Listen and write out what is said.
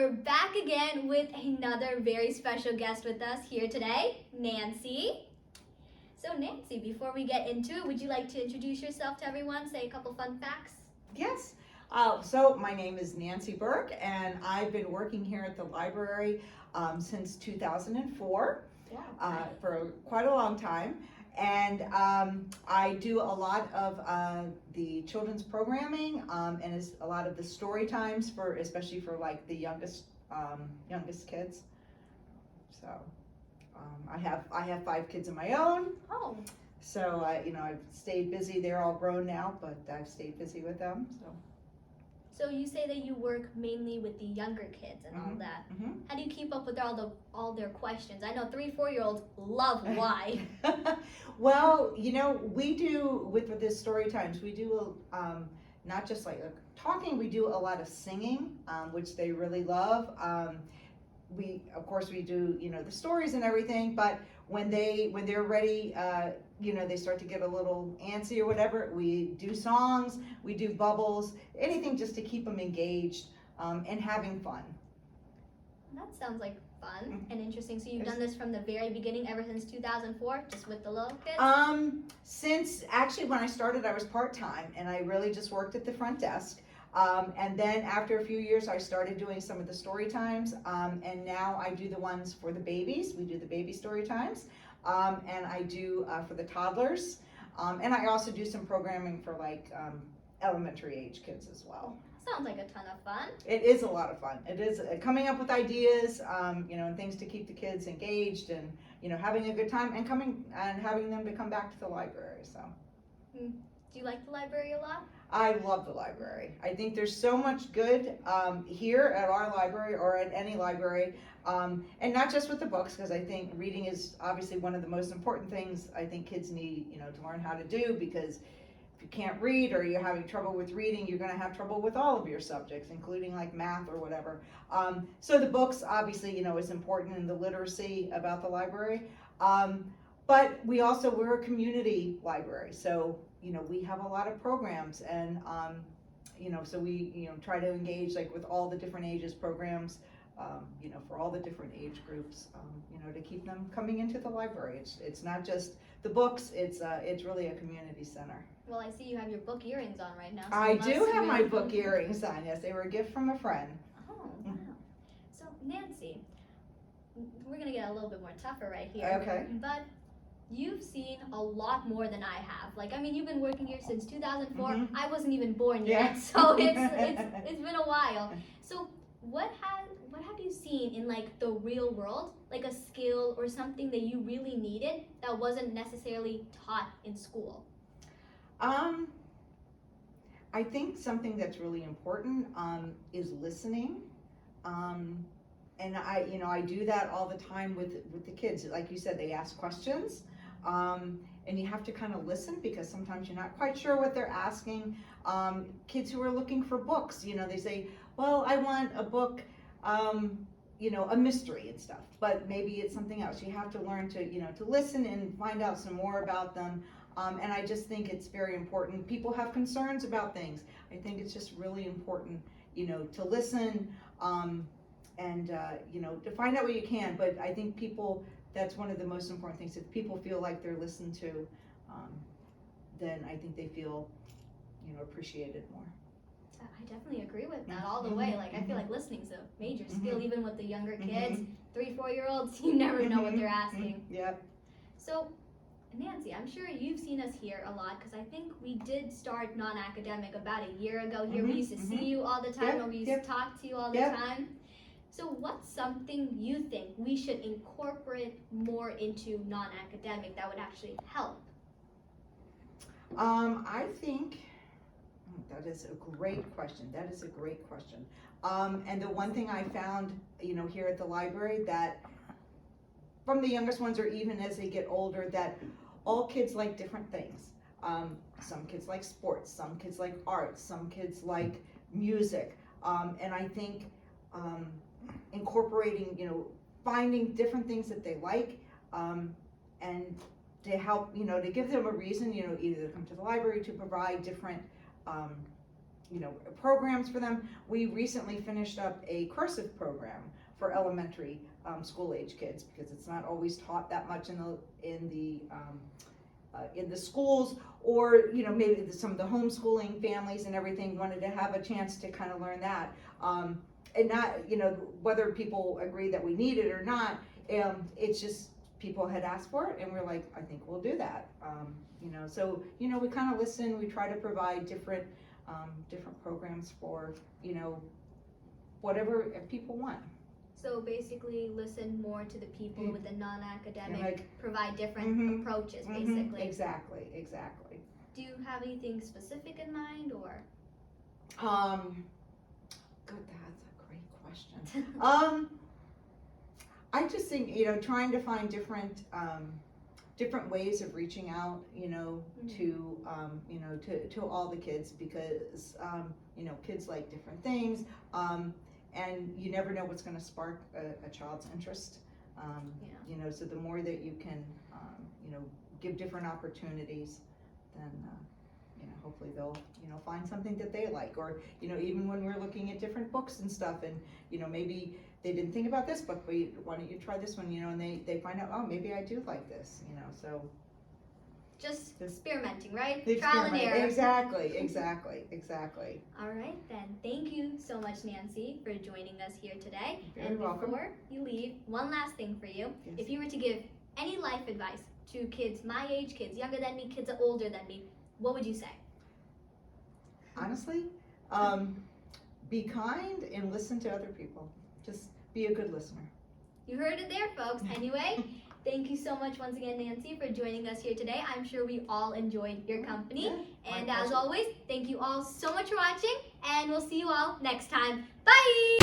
we're back again with another very special guest with us here today, Nancy. So Nancy, before we get into it, would you like to introduce yourself to everyone, say a couple fun facts? Yes. So my name is Nancy Burke, and I've been working here at the library since 2004, for quite a long time. And I do a lot of the children's programming and a lot of the story times for, especially for like the youngest kids. So I have 5 kids of my own. Oh. So I've stayed busy. They're all grown now, but I've stayed busy with them. So you say that you work mainly with the younger kids and all that. Mm-hmm. How do you keep up with all their questions? I know 3-4-year-olds love why. Well, we do with the story times. We do not just like talking. We do a lot of singing, which they really love. We do the stories and everything. But when they're ready, they start to get a little antsy or whatever. We do songs. We do bubbles. Anything just to keep them engaged and having fun. That sounds like fun and interesting. So you've done this from the very beginning, ever since 2004, just with the little kids? Since actually when I started, I was part-time and I really just worked at the front desk. And then after a few years, I started doing some of the story times. And now I do the ones for the babies. We do the baby story times. And I do for the toddlers. And I also do some programming for like elementary age kids as well. Sounds like a ton of fun. It is a lot of fun. It is coming up with ideas, and things to keep the kids engaged and, having a good time and having them to come back to the library. So. Do you like the library a lot? I love the library. I think there's so much good here at our library or at any library, and not just with the books, because I think reading is obviously one of the most important things I think kids need, to learn how to do, because if you can't read or you're having trouble with reading, you're going to have trouble with all of your subjects, including like math or whatever. So the books obviously, is important in the literacy about the library. But we're a community library, so we have a lot of programs, and so we try to engage like with all the different ages programs, for all the different age groups, to keep them coming into the library. It's not just the books; it's really a community center. Well, I see you have your book earrings on right now. So I do have my book earrings on. Yes, they were a gift from a friend. Oh, wow. So Nancy, we're gonna get a little bit more tougher right here. Okay. But you've seen a lot more than I have. Like, I mean, you've been working here since 2004. Mm-hmm. I wasn't even born yet, so it's been a while. So what have you seen in like the real world, like a skill or something that you really needed that wasn't necessarily taught in school? I think something that's really important is listening. And I do that all the time with the kids. Like you said, they ask questions, and you have to kind of listen, because sometimes you're not quite sure what they're asking. Kids who are looking for books, they say, well, I want a book, a mystery and stuff, but maybe it's something else. You have to learn to listen and find out some more about them. And I just think it's very important. People have concerns about things. I think it's just really important, to listen, and to find out what you can. But I think that's one of the most important things. If people feel like they're listened to, then I think they feel, appreciated more. I definitely agree with that all the way. Like, I feel like listening's a major skill, even with the younger kids. 3-4-year-olds, you never know what they're asking. Yep. So, Nancy, I'm sure you've seen us here a lot, because I think we did start non-academic about a year ago here. We used to see you all the time, and we used to talk to you all the time. So what's something you think we should incorporate more into non-academic that would actually help? I think that is a great question. And the one thing I found, here at the library, that from the youngest ones or even as they get older, that all kids like different things. Some kids like sports, some kids like art, some kids like music. And I think incorporating, finding different things that they like, and to help, to give them a reason, either to come to the library, to provide different programs for them. We recently finished up a cursive program for elementary school age kids, because it's not always taught that much in the schools, or maybe some of the homeschooling families and everything wanted to have a chance to kind of learn that, and not whether people agree that we need it or not. It's just people had asked for it, and we're like, I think we'll do that. So we kind of listen. We try to provide different programs for whatever people want. So basically, listen more to the people with the non-academic, provide different approaches, basically. Exactly. Do you have anything specific in mind, or? Good, that's a great question. I just think, trying to find different ways of reaching out, to all the kids, because, kids like different things. And you never know what's going to spark a child's interest. So the more that you can, give different opportunities, then, hopefully they'll, find something that they like. Or, even when we're looking at different books and stuff, and, maybe they didn't think about this book, but why don't you try this one, and they find out, oh, maybe I do like this, so. Just experimenting, right? Trial and error. Exactly. All right, then. Thank you so much, Nancy, for joining us here today. You're welcome. Before you leave, one last thing for you. Yes. If you were to give any life advice to kids my age, kids younger than me, kids older than me, what would you say? Honestly, be kind and listen to other people. Just be a good listener. You heard it there, folks. Anyway, thank you so much once again, Nancy, for joining us here today. I'm sure we all enjoyed your company. Yeah, and as always, thank you all so much for watching, and we'll see you all next time. Bye!